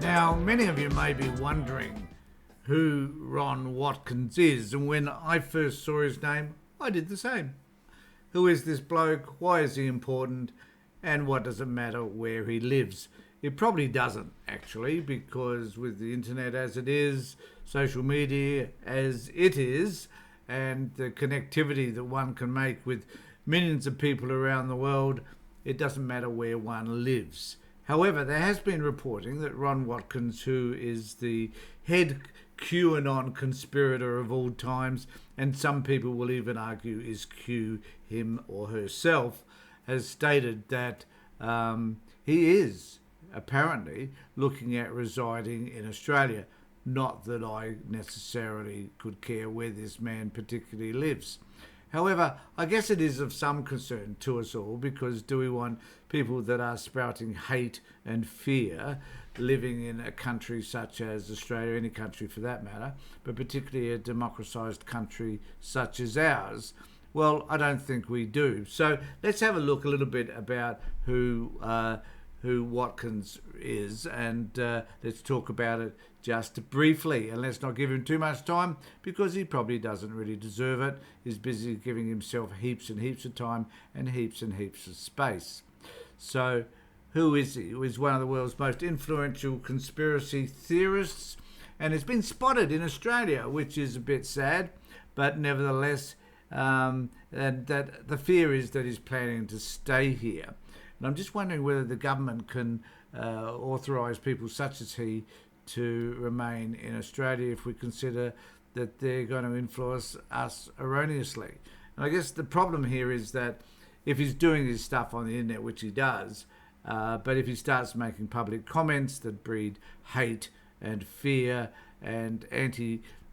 Now, many of you may be wondering who Ron Watkins is, and when I first saw his name, I did the same. Who is this bloke? Why is he important? And what does it matter where he lives? It probably doesn't, actually, because with the internet as it is, social media as it is, and the connectivity that one can make with millions of people around the world, it doesn't matter where one lives. However, there has been reporting that Ron Watkins, who is the head QAnon conspirator of all times, and some people will even argue is Q him or herself, has stated that he is apparently looking at residing in Australia. Not that I necessarily could care where this man particularly lives. However, I guess it is of some concern to us all, because do we want people that are sprouting hate and fear living in a country such as Australia, any country for that matter, but particularly a democratised country such as ours? Well, I don't think we do. So let's have a look a little bit about who Watkins is, and let's talk about it just briefly, and let's not give him too much time, because he probably doesn't really deserve it. He's busy giving himself heaps and heaps of time and heaps of space. So who is he? He's one of the world's most influential conspiracy theorists, and has been spotted in Australia, which is a bit sad, but nevertheless, and that the fear is that he's planning to stay here. And I'm just wondering whether the government can authorise people such as he to remain in Australia if we consider that they're going to influence us erroneously. And I guess the problem here is that if he's doing this stuff on the internet, which he does, but if he starts making public comments that breed hate and fear and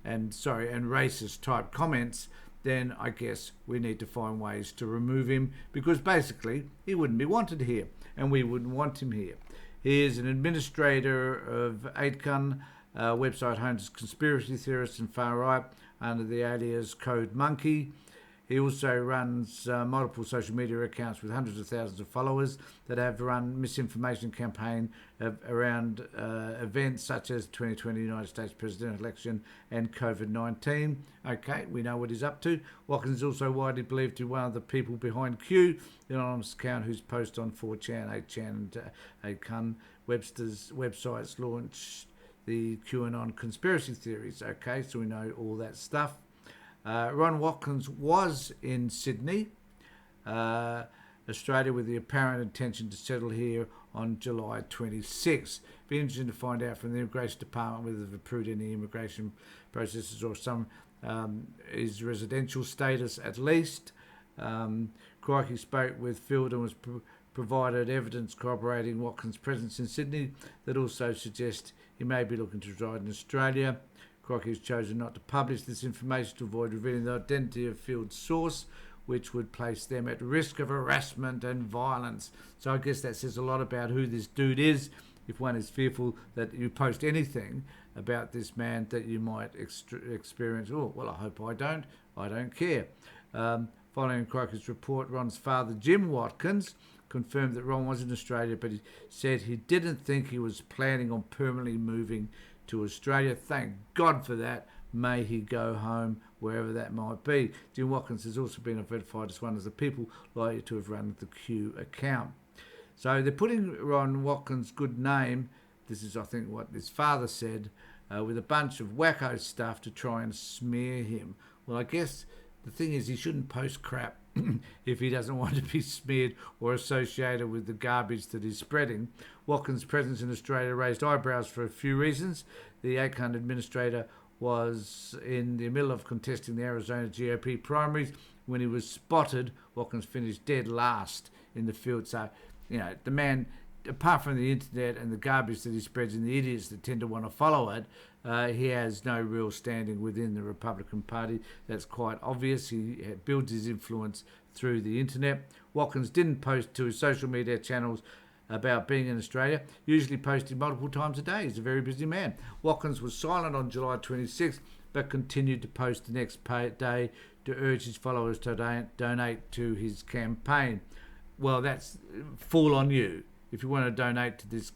racist type comments, then I guess we need to find ways to remove him, because basically he wouldn't be wanted here, and we wouldn't want him here. He is an administrator of Watkins, a website home to conspiracy theorists and far right under the alias Code Monkey. He also runs multiple social media accounts with hundreds of thousands of followers that have run misinformation campaign around events such as the 2020 United States presidential election and COVID-19. Okay, we know what he's up to. Watkins is also widely believed to be one of the people behind Q, the anonymous account whose post on 4chan, 8chan and Acun Webster's websites launched the QAnon conspiracy theories. Okay, so we know all that stuff. Ron Watkins was in Sydney, Australia, with the apparent intention to settle here on July 26. Be interesting to find out from the Immigration Department whether they've approved any immigration processes or some his residential status at least. Crikey spoke with Field and was provided evidence corroborating Watkins' presence in Sydney that also suggests he may be looking to reside in Australia. Crikey has chosen not to publish this information to avoid revealing the identity of Field's source, which would place them at risk of harassment and violence. So I guess that says a lot about who this dude is, if one is fearful that you post anything about this man that you might experience, oh, well, I hope I don't care. Following Crikey's report, Ron's father, Jim Watkins, confirmed that Ron was in Australia, but he said he didn't think he was planning on permanently moving to Australia. Thank God for that. May he go home, wherever that might be. Jim Watkins has also been identified as one of the people likely to have run the Q account. So they're putting Ron Watkins' good name, this is I think what his father said, with a bunch of wacko stuff to try and smear him. Well, I guess the thing is he shouldn't post crap if he doesn't want to be smeared or associated with the garbage that he's spreading. Watkins' presence in Australia raised eyebrows for a few reasons. The Acun administrator was in the middle of contesting the Arizona GOP primaries when he was spotted. Watkins finished dead last in the field. So, you know, the man, apart from the internet and the garbage that he spreads and the idiots that tend to want to follow it, he has no real standing within the Republican Party. That's quite obvious. He builds his influence through the internet. Watkins didn't post to his social media channels about being in Australia, usually posting multiple times a day. He's a very busy man. Watkins was silent on July 26th, but continued to post the next day to urge his followers to donate to his campaign. Well, that's fall on you. If you want to donate to this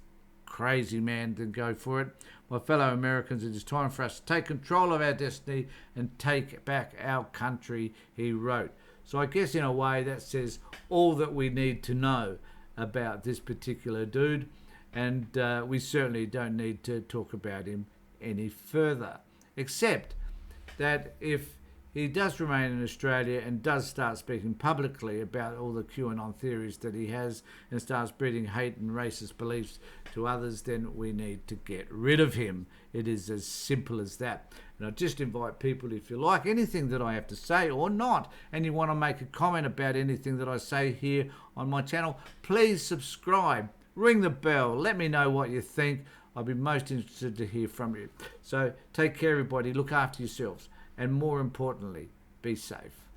crazy man to go for it. My fellow Americans, it is time for us to take control of our destiny and take back our country, he wrote. So I guess in a way that says all that we need to know about this particular dude, and we certainly don't need to talk about him any further, except that if he does remain in Australia and does start speaking publicly about all the QAnon theories that he has and starts spreading hate and racist beliefs to others, then we need to get rid of him. It is as simple as that. And I just invite people, if you like anything that I have to say or not, and you want to make a comment about anything that I say here on my channel, please subscribe, ring the bell, let me know what you think. I'll be most interested to hear from you. So take care, everybody. Look after yourselves. And more importantly, be safe.